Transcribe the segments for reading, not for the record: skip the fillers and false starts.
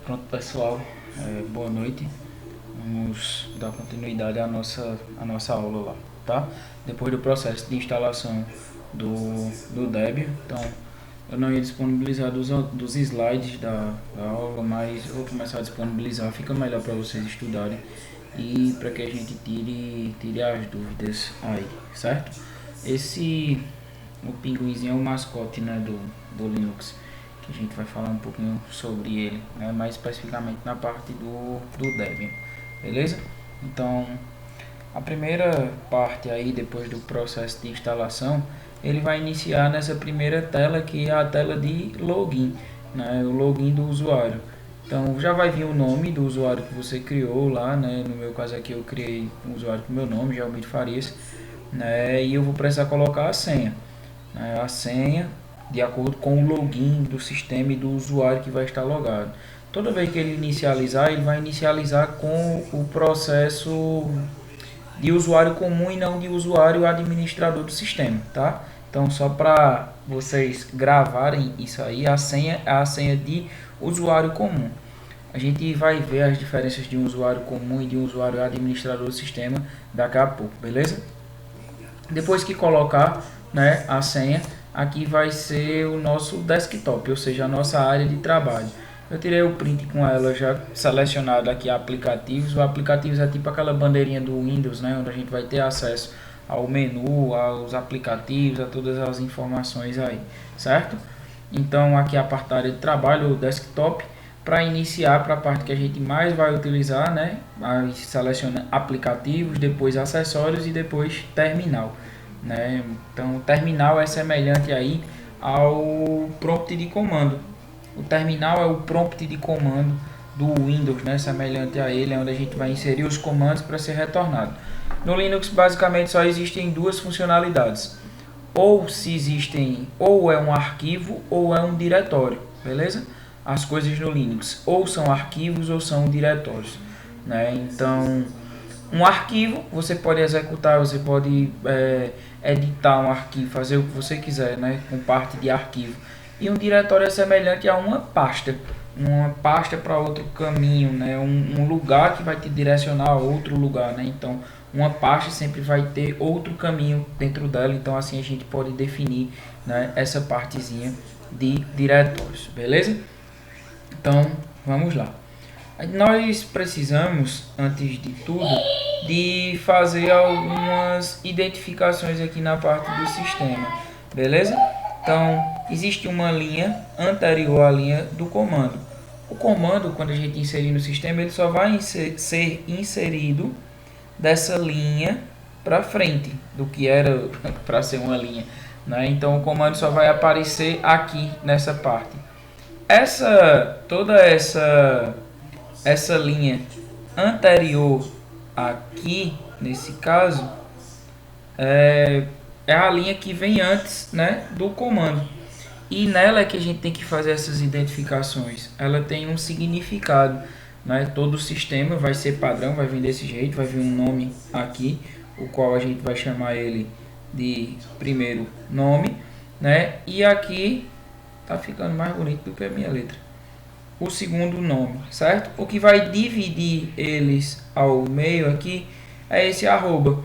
Pronto, pessoal, boa noite. Vamos dar continuidade à nossa aula lá, tá? Depois do processo de instalação do Debian, então eu não ia disponibilizar dos slides da aula, mas eu vou começar a disponibilizar, fica melhor para vocês estudarem e para que a gente tire as dúvidas aí, certo? O pinguinzinho é o mascote, né, do Linux, que a gente vai falar um pouquinho sobre ele, né, mais especificamente na parte do Debian, beleza? Então, a primeira parte aí, depois do processo de instalação, ele vai iniciar nessa primeira tela, que é a tela de login, né, o login do usuário. Então, já vai vir o nome do usuário que você criou lá, né, no meu caso aqui eu criei um usuário com meu nome, Gelmir Farias, né, e eu vou precisar colocar a senha, né, a senha de acordo com o login do sistema e do usuário que vai estar logado. Toda vez que ele inicializar, ele vai inicializar com o processo de usuário comum e não de usuário administrador do sistema, tá? Então, só para vocês gravarem isso aí, a senha é a senha de usuário comum. A gente vai ver as diferenças de um usuário comum e de um usuário administrador do sistema daqui a pouco, beleza? Depois que colocar, né, a senha, aqui vai ser o nosso desktop, ou seja, a nossa área de trabalho. Eu tirei o print com ela já selecionado aqui aplicativos. O aplicativos é tipo aquela bandeirinha do Windows, né, onde a gente vai ter acesso ao menu, aos aplicativos, a todas as informações aí, certo? Então aqui a parte da área de trabalho, o desktop, para iniciar para a parte que a gente mais vai utilizar, né? Aí seleciona aplicativos, depois acessórios e depois terminal, né? Então o terminal é semelhante aí ao prompt de comando. O terminal é o prompt de comando do Windows, né? Semelhante a ele, é onde a gente vai inserir os comandos para ser retornado. No Linux basicamente só existem duas funcionalidades. Ou se existem, ou é um arquivo ou é um diretório, beleza? As coisas no Linux ou são arquivos ou são diretórios, né? Então, um arquivo você pode executar, você pode editar um arquivo, fazer o que você quiser, né? Com parte de arquivo. E um diretório é semelhante a uma pasta para outro caminho, né? Um lugar que vai te direcionar a outro lugar, né? Então, uma pasta sempre vai ter outro caminho dentro dela, então assim a gente pode definir, né, essa partezinha de diretórios, beleza? Então, vamos lá. Nós precisamos, antes de tudo, de fazer algumas identificações aqui na parte do sistema, beleza? Então, existe uma linha anterior à linha do comando. O comando, quando a gente inserir no sistema, ele só vai ser inserido dessa linha para frente, do que era para ser uma linha, né? Então, o comando só vai aparecer aqui nessa parte. Toda essa linha anterior aqui, nesse caso, é a linha que vem antes, né, do comando. E nela é que a gente tem que fazer essas identificações. Ela tem um significado, né? Todo o sistema vai ser padrão, vai vir desse jeito, vai vir um nome aqui, o qual a gente vai chamar ele de primeiro nome, né? E aqui tá ficando mais bonito do que a minha letra. O segundo nome, certo? O que vai dividir eles ao meio aqui é esse arroba.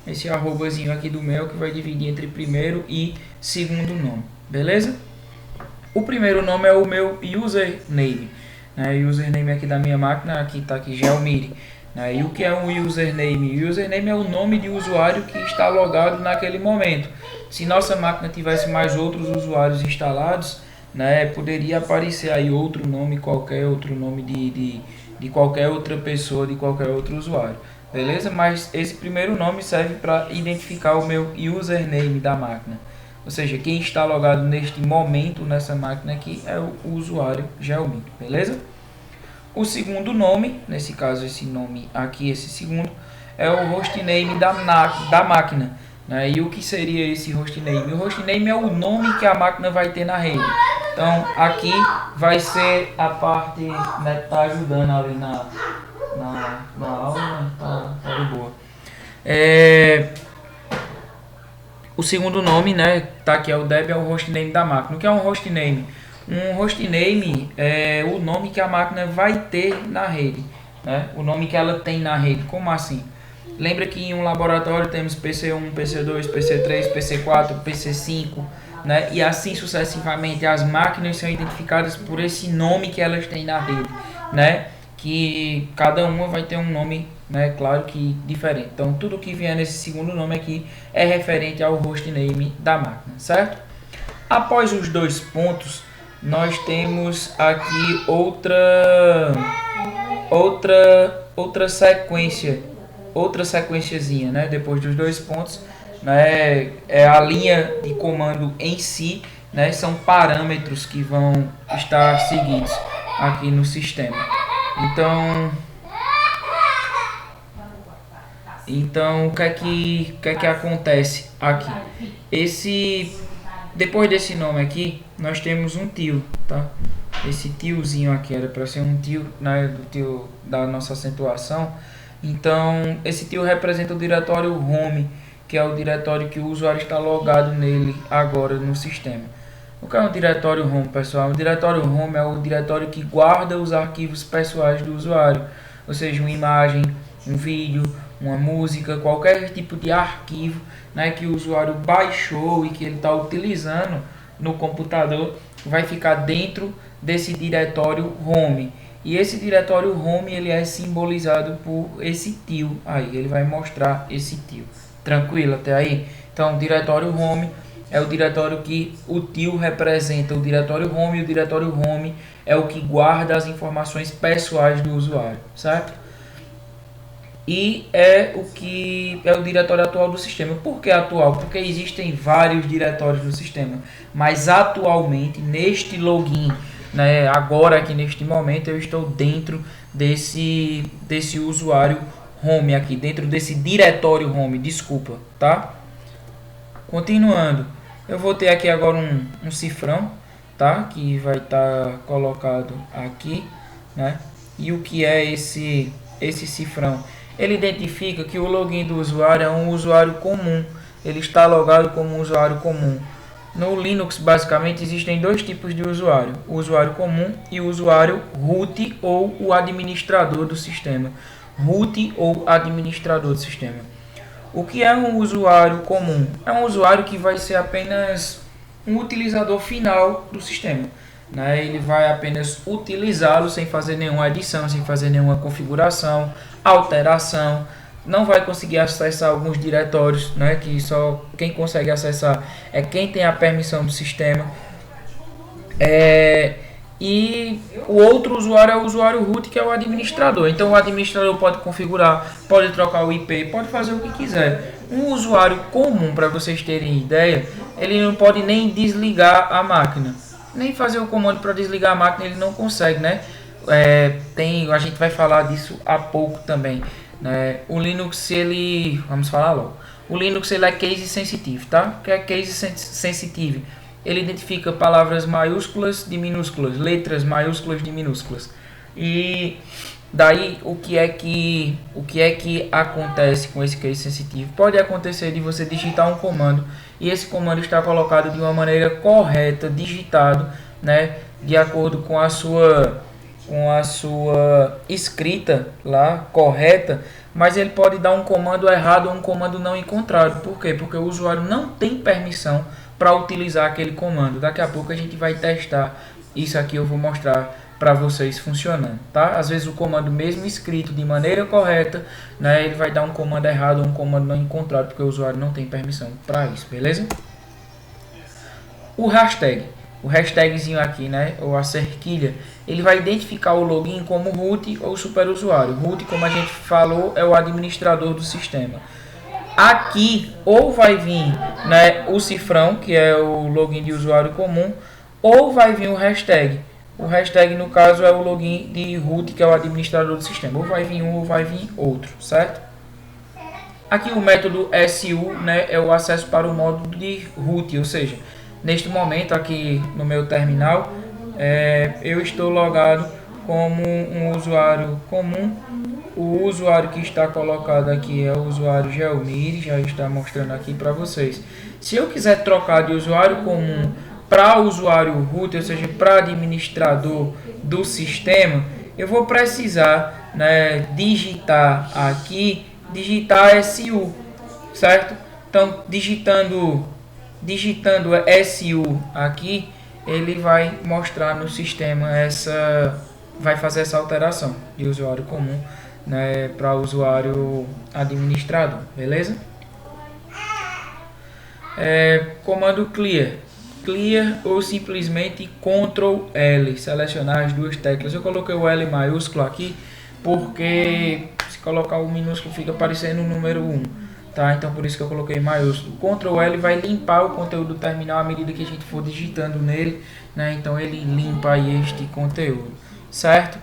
Esse arrobazinho aqui do meio que vai dividir entre primeiro e segundo nome, beleza? O primeiro nome é o meu username, né? O username aqui da minha máquina, aqui está aqui Gelmir, né? E o que é um username? O username é o nome de usuário que está logado naquele momento. Se nossa máquina tivesse mais outros usuários instalados, né, poderia aparecer aí outro nome qualquer, outro nome de qualquer outra pessoa, de qualquer outro usuário, beleza? Mas esse primeiro nome serve para identificar o meu username da máquina, ou seja, quem está logado neste momento nessa máquina aqui é o usuário Gelmir, beleza? O segundo nome, nesse caso esse nome aqui, esse segundo, é o hostname da máquina, né? E o que seria esse hostname? O hostname é o nome que a máquina vai ter na rede. Então aqui vai ser a parte, né, que tá ajudando ali na aula, né? Tá de boa. O segundo nome, né, tá aqui é o Debian, é o hostname da máquina. O que é um hostname? Um hostname é o nome que a máquina vai ter na rede, né? O nome que ela tem na rede. Como assim? Lembra que em um laboratório temos PC1, PC2, PC3, PC4, PC5, né? E assim sucessivamente. As máquinas são identificadas por esse nome que elas têm na rede, né? Que cada uma vai ter um nome, né? Claro que diferente. Então tudo que vier nesse segundo nome aqui é referente ao hostname da máquina, certo? Após os dois pontos, nós temos aqui outra sequência, outra sequenciazinha, né? Depois dos dois pontos, né? É a linha de comando em si, né? São parâmetros que vão estar seguidos aqui no sistema. Então, o que é que acontece aqui? Depois desse nome aqui, nós temos um tio, tá? Esse tiozinho aqui era para ser um tio, né, do tio da nossa acentuação. Então, esse tio representa o diretório home, que é o diretório que o usuário está logado nele agora no sistema. O que é um diretório home, pessoal? O diretório home é o diretório que guarda os arquivos pessoais do usuário, ou seja, uma imagem, um vídeo, uma música, qualquer tipo de arquivo, né, que o usuário baixou e que ele está utilizando no computador, vai ficar dentro desse diretório home. E esse diretório home ele é simbolizado por esse tio aí, ele vai mostrar esse tio. Tranquilo até aí? Então, o diretório home é o diretório que o tio representa, o diretório home, e o diretório home é o que guarda as informações pessoais do usuário, certo? E é o que é o diretório atual do sistema. Por que atual? Porque existem vários diretórios no sistema, mas atualmente neste login, né, agora aqui neste momento eu estou dentro desse usuário home aqui, dentro desse diretório home, desculpa, tá? Continuando, eu vou ter aqui agora um cifrão, tá? Que vai estar colocado aqui, né? E o que é esse cifrão? Ele identifica que o login do usuário é um usuário comum. Ele está logado como um usuário comum. No Linux, basicamente, existem dois tipos de usuário. O usuário comum e o usuário root ou o administrador do sistema. Root ou administrador do sistema. O que é um usuário comum? É um usuário que vai ser apenas um utilizador final do sistema, né? Ele vai apenas utilizá-lo sem fazer nenhuma adição, sem fazer nenhuma configuração, alteração. Não vai conseguir acessar alguns diretórios, né? Que só quem consegue acessar é quem tem a permissão do sistema. E o outro usuário é o usuário root, que é o administrador. Então o administrador pode configurar, pode trocar o IP, pode fazer o que quiser. Um usuário comum, para vocês terem ideia, ele não pode nem desligar a máquina, nem fazer o comando para desligar a máquina, ele não consegue, né? A gente vai falar disso há pouco também, né? O Linux, vamos falar logo. O Linux ele é case sensitive, tá? O que é case sensitive? Ele identifica palavras maiúsculas de minúsculas, letras maiúsculas de minúsculas. E daí o que é que acontece com esse case sensitivo? Pode acontecer de você digitar um comando e esse comando está colocado de uma maneira correta, digitado, né, de acordo com a sua escrita lá correta, mas ele pode dar um comando errado ou um comando não encontrado. Por quê? Porque o usuário não tem permissão para utilizar aquele comando. Daqui a pouco a gente vai testar isso aqui, eu vou mostrar para vocês funcionando, tá? Às vezes o comando mesmo escrito de maneira correta, né, ele vai dar um comando errado ou um comando não encontrado, porque o usuário não tem permissão para isso, beleza? O hashtagzinho aqui, né, ou a cerquilha, ele vai identificar o login como root ou superusuário. Root, como a gente falou, é o administrador do sistema. Aqui ou vai vir, né, o cifrão, que é o login de usuário comum, ou vai vir o hashtag. O hashtag, no caso, é o login de root, que é o administrador do sistema. Ou vai vir um ou vai vir outro, certo? Aqui o método SU, né, é o acesso para o módulo de root, ou seja, neste momento aqui no meu terminal, eu estou logado como um usuário comum. O usuário que está colocado aqui é o usuário Gelmir, já está mostrando aqui para vocês. Se eu quiser trocar de usuário comum para o usuário root, ou seja, para administrador do sistema, eu vou precisar, né, digitar SU, certo? Então, digitando SU aqui, ele vai mostrar no sistema vai fazer essa alteração de usuário comum, né, para usuário administrador, beleza? Comando clear ou simplesmente Ctrl L, selecionar as duas teclas. Eu coloquei o L maiúsculo aqui porque se colocar o minúsculo fica parecendo o número 1, tá? Então por isso que eu coloquei maiúsculo. Ctrl L vai limpar o conteúdo do terminal à medida que a gente for digitando nele, né? Então ele limpa aí este conteúdo, certo?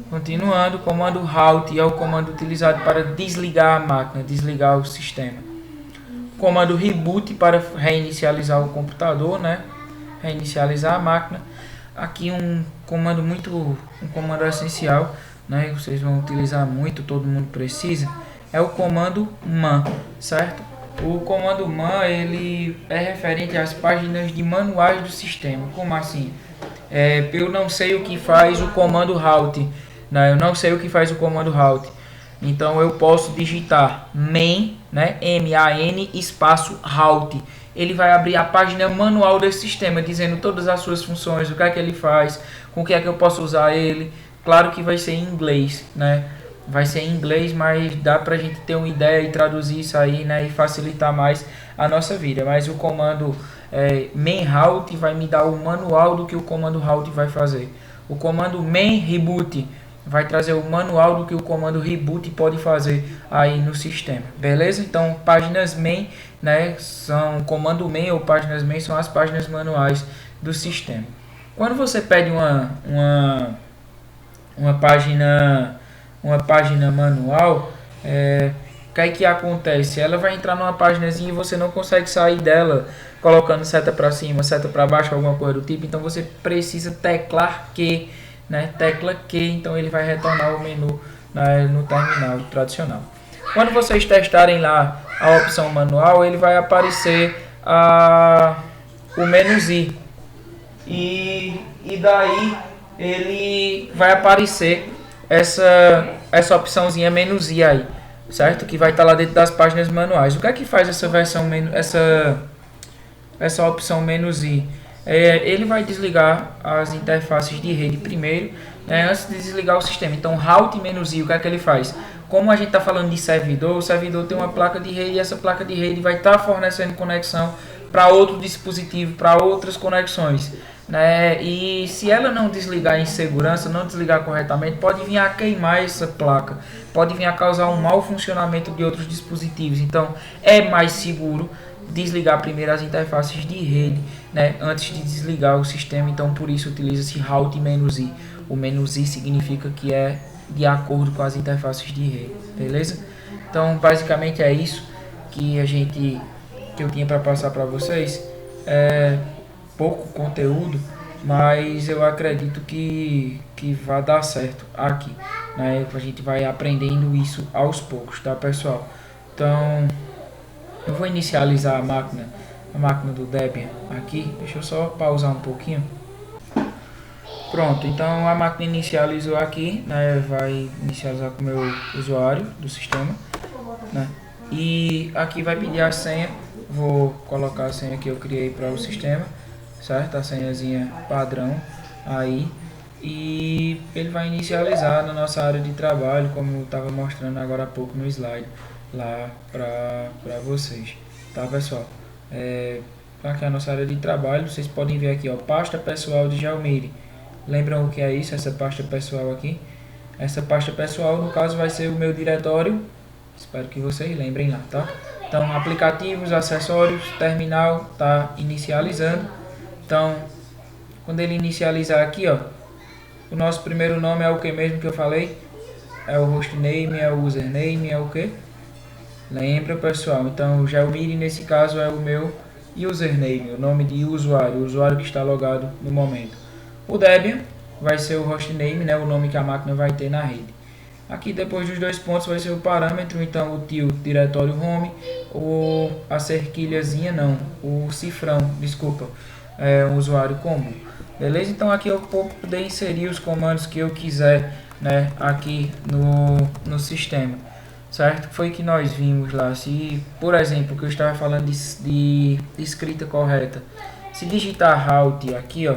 Continuando, comando Halt é o comando utilizado para desligar a máquina, desligar o sistema. Comando Reboot para reinicializar o computador, né? Reinicializar a máquina. Aqui um comando essencial, né? Vocês vão utilizar muito, todo mundo precisa. É o comando man, certo? O comando man, ele é referente às páginas de manuais do sistema. Como assim? Eu não sei o que faz o comando halt, né? Eu não sei o que faz o comando halt. Então eu posso digitar man, né, MAN espaço halt. Ele vai abrir a página manual desse sistema, dizendo todas as suas funções, o que é que ele faz, com o que é que eu posso usar ele. Claro que vai ser em inglês, né? Vai ser em inglês, mas dá pra gente ter uma ideia e traduzir isso aí, né, e facilitar mais a nossa vida. Mas o comando man halt vai me dar o manual do que o comando halt vai fazer. O comando man reboot vai trazer o manual do que o comando reboot pode fazer aí no sistema, beleza? Então páginas main, né, são comando main ou páginas main são as páginas manuais do sistema. Quando você pede uma página manual, o que é que acontece? Ela vai entrar numa páginazinha e você não consegue sair dela colocando seta para cima, seta para baixo, alguma coisa do tipo. Então você precisa teclar Q, né? Tecla Q, então ele vai retornar o menu, né, no terminal tradicional. Quando vocês testarem lá a opção manual, ele vai aparecer o menos I. E daí ele vai aparecer essa opçãozinha menos I aí, certo? Que vai estar lá dentro das páginas manuais. O que é que faz essa opção menos I? Ele vai desligar as interfaces de rede primeiro, né, antes de desligar o sistema. Então Halt menos I, o que é que ele faz? Como a gente está falando de servidor, o servidor tem uma placa de rede e essa placa de rede vai estar fornecendo conexão para outro dispositivo, para outras conexões, né? E se ela não desligar em segurança, não desligar corretamente, pode vir a queimar essa placa, pode vir a causar um mau funcionamento de outros dispositivos. Então é mais seguro desligar primeiro as interfaces de rede, né, antes de desligar o sistema. Então por isso utiliza-se Halt menos I. O menos I significa que é de acordo com as interfaces de rede, beleza? Então basicamente é isso que eu tinha para passar para vocês. Pouco conteúdo, mas eu acredito que vai dar certo aqui, né? A gente vai aprendendo isso aos poucos, tá, pessoal? Então eu vou inicializar a máquina do Debian aqui. Deixa eu só pausar um pouquinho. Pronto, então a máquina inicializou aqui, né? Vai inicializar com o meu usuário do sistema, né? E aqui vai pedir a senha. Vou colocar a senha que eu criei para o sistema, certo? A senhazinha padrão aí. E ele vai inicializar na nossa área de trabalho, como eu estava mostrando agora há pouco no slide lá para vocês, tá, pessoal? Aqui é a nossa área de trabalho. Vocês podem ver aqui, ó, pasta pessoal de Jalmire. Lembram o que é isso, essa pasta pessoal aqui? Essa pasta pessoal, no caso, vai ser o meu diretório. Espero que vocês lembrem lá, tá? Então, aplicativos, acessórios, terminal, tá inicializando. Então, quando ele inicializar aqui, ó, o nosso primeiro nome é o que mesmo que eu falei? É o hostname, é o username, é o que? Lembra, pessoal? Então o Jalmire nesse caso é o meu username, o nome de usuário, o usuário que está logado no momento. O Debian vai ser o hostname, né, o nome que a máquina vai ter na rede. Aqui depois dos dois pontos vai ser o parâmetro, então o diretório home, a cerquilhazinha não, o cifrão, desculpa. um usuário comum. Beleza? Então aqui eu vou poder inserir os comandos que eu quiser, né, aqui no sistema. Certo? Foi que nós vimos lá. Se, por exemplo, que eu estava falando de escrita correta. Se digitar halt aqui, ó,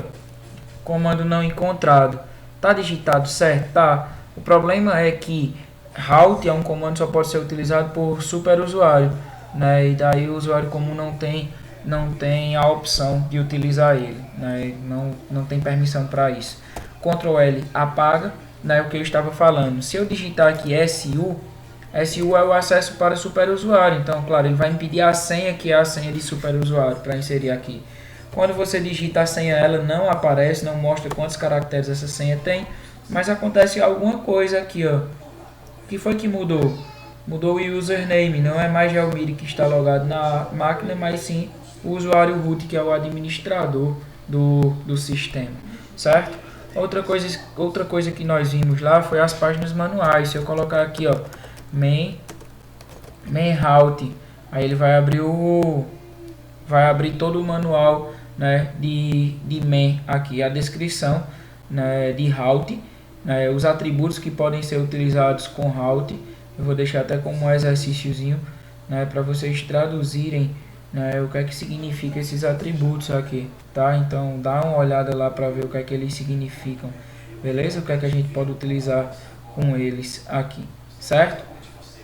comando não encontrado, tá digitado certo? Tá. O problema é que halt é um comando que só pode ser utilizado por superusuário, né? E daí o usuário comum não tem a opção de utilizar ele, né? Não tem permissão para isso. Ctrl L apaga, né? O que eu estava falando. Se eu digitar aqui SU é o acesso para superusuário. Então, claro, ele vai impedir a senha, que é a senha de superusuário, para inserir aqui. Quando você digita a senha, ela não aparece, não mostra quantos caracteres essa senha tem, mas acontece alguma coisa aqui, ó. O que foi que mudou? Mudou o username, não é mais Gelmir que está logado na máquina, mas sim o usuário root, que é o administrador do sistema, certo? Outra coisa que nós vimos lá foi as páginas manuais. Se eu colocar aqui, ó, main halt, aí ele vai abrir todo o manual, né, de main aqui, a descrição, né, de halt, né, os atributos que podem ser utilizados com halt. Eu vou deixar até como um exercíciozinho, né, para vocês traduzirem, né, o que é que significa esses atributos aqui, tá? Então dá uma olhada lá para ver o que é que eles significam, beleza? O que é que a gente pode utilizar com eles aqui, certo?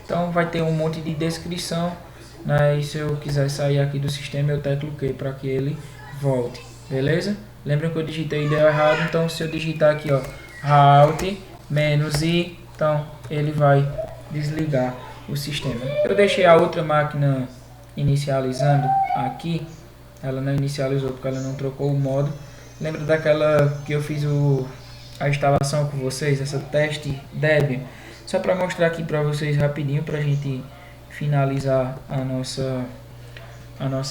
Então vai ter um monte de descrição, né? E se eu quiser sair aqui do sistema, eu teclo Q para que ele volte, beleza? Lembra que eu digitei e deu errado, então se eu digitar aqui, ó, halt -i, então ele vai desligar o sistema. Eu deixei a outra máquina inicializando aqui, ela não inicializou porque ela não trocou o modo. Lembra daquela que eu fiz a instalação com vocês, essa teste Debian? Só para mostrar aqui para vocês rapidinho, para a gente finalizar a nossa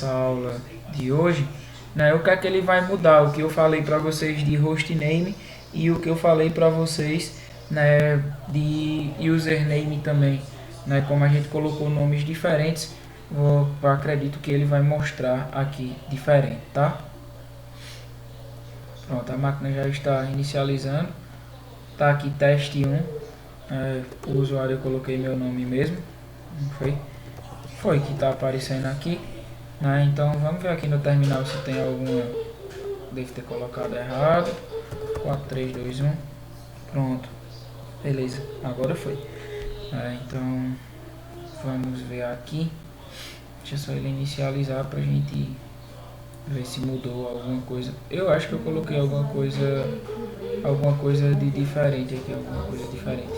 aula de hoje, né? O que é que ele vai mudar? O que eu falei para vocês de hostname e o que eu falei para vocês, né, de username também, né? Como a gente colocou nomes diferentes, eu acredito que ele vai mostrar aqui diferente, tá? Pronto, a máquina já está inicializando. Tá aqui teste 1. O usuário eu coloquei meu nome mesmo. Não foi que está aparecendo aqui, né? Então vamos ver aqui no terminal se tem alguma. Deve ter colocado errado. 4, 3, 2, 1. Pronto, beleza, agora foi. Então vamos ver aqui. Deixa só ele inicializar pra gente ver se mudou alguma coisa. Eu acho que eu coloquei alguma coisa de diferente aqui, alguma coisa diferente.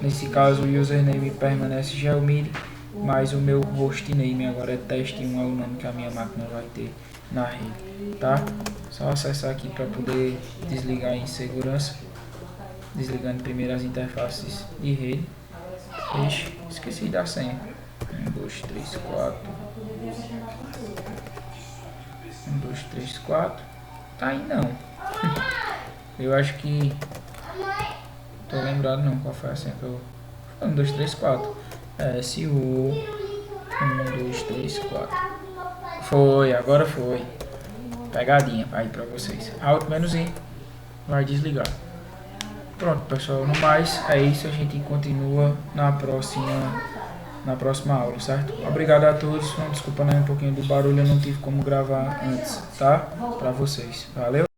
Nesse caso o username permanece Gelmir, mas o meu hostname agora é teste 1, é o nome que a minha máquina vai ter na rede, tá? Só acessar aqui para poder desligar em segurança, desligando primeiro as interfaces de rede. Esqueci da senha. 1, 2, 3, 4. 1, 2, 3, 4. Tá aí não. Eu acho que... Tô lembrado não qual foi a senha que eu... 1, 2, 3, 4. SU 1, 2, 3, 4. Foi, agora foi. Pegadinha aí pra vocês. Alt -i vai desligar. Pronto, pessoal, no mais é isso, a gente continua na próxima aula, certo? Obrigado a todos, desculpa, né, um pouquinho do barulho, eu não tive como gravar antes, tá? Pra vocês, valeu?